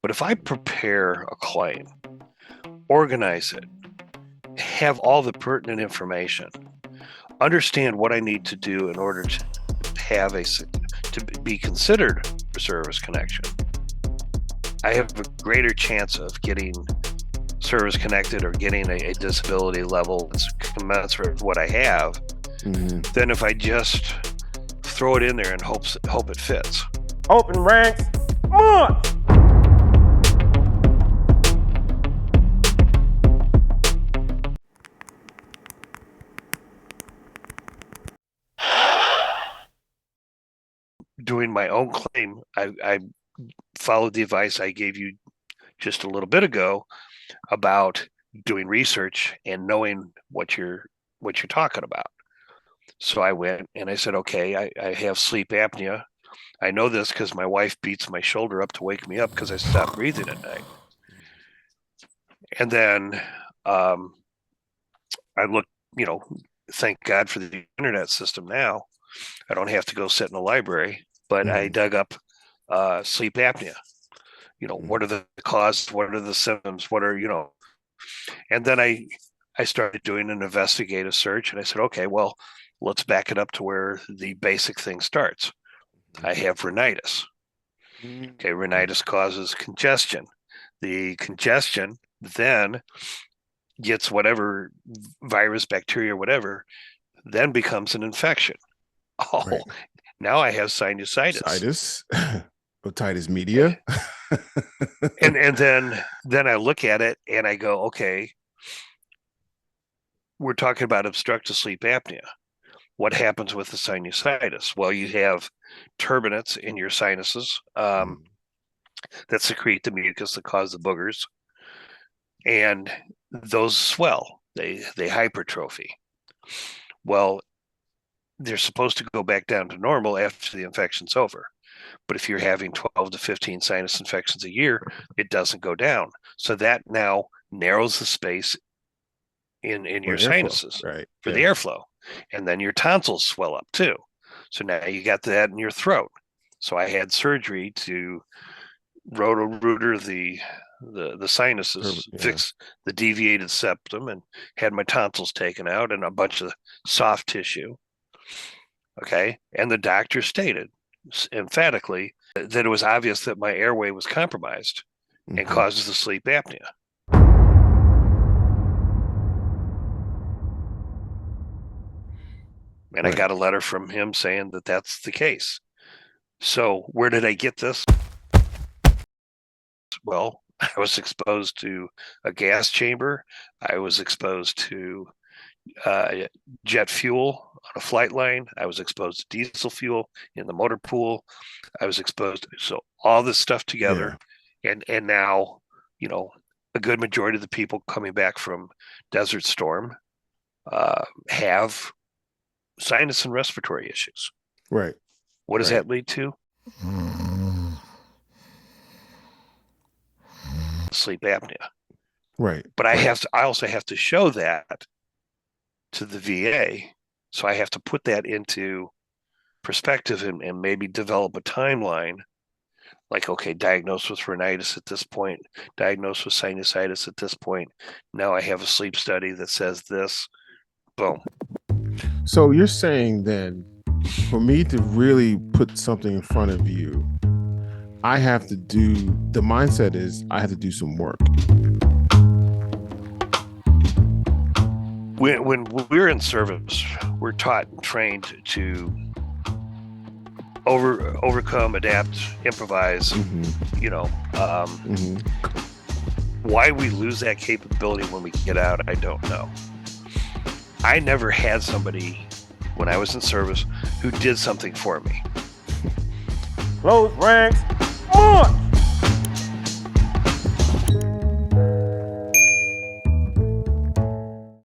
But if I prepare a claim, organize it, have all the pertinent information, understand what I need to do in order to be considered a service connection, I have a greater chance of getting service connected or getting a disability level that's commensurate with what I have than if I just throw it in there and hope it fits. Open ranks, march! Doing my own claim, I followed the advice I gave you just a little bit ago about doing research and knowing what you're talking about. So I went and I said, okay, I have sleep apnea. I know this because my wife beats my shoulder up to wake me up because I stopped breathing at night. And then I looked, thank God for the internet system now. I don't have to go sit in a library, but I dug up sleep apnea. What are the causes? What are the symptoms? What are, and then I started doing an investigative search and I said, okay, well, let's back it up to where the basic thing starts. I have rhinitis. Okay, rhinitis causes congestion. The congestion then gets whatever virus, bacteria, whatever, then becomes an infection. Oh, right. Now I have sinusitis. Otitis media. and then I look at it and I go, okay, we're talking about obstructive sleep apnea. What happens with the sinusitis? Well, you have turbinates in your sinuses that secrete the mucus that cause the boogers, and those swell. They hypertrophy. Well, they're supposed to go back down to normal after the infection's over. But if you're having 12 to 15 sinus infections a year, it doesn't go down. So that now narrows the space in your sinuses for the airflow. And then your tonsils swell up too. So now you got that in your throat. So I had surgery to roto-rooter the sinuses, fix the deviated septum, and had my tonsils taken out and a bunch of soft tissue. Okay. And the doctor stated emphatically that it was obvious that my airway was compromised and causes the sleep apnea. And I got a letter from him saying that that's the case. So where did I get this? Well, I was exposed to a gas chamber. I was exposed to jet fuel on a flight line. I was exposed to diesel fuel in the motor pool. I was exposed to, so all this stuff together. And now, a good majority of the people coming back from Desert Storm have sinus and respiratory issues. Right. What does that lead to? Sleep apnea. Right. But I also have to show that to the VA. So I have to put that into perspective and maybe develop a timeline. Like, okay, diagnosed with rhinitis at this point, diagnosed with sinusitis at this point. Now I have a sleep study that says this. Boom. So you're saying then, for me to really put something in front of you, I have to do, the mindset is I have to do some work. When we're in service, we're taught and trained to overcome, adapt, improvise. Why we lose that capability when we get out, I don't know. I never had somebody when I was in service who did something for me. Close ranks, march!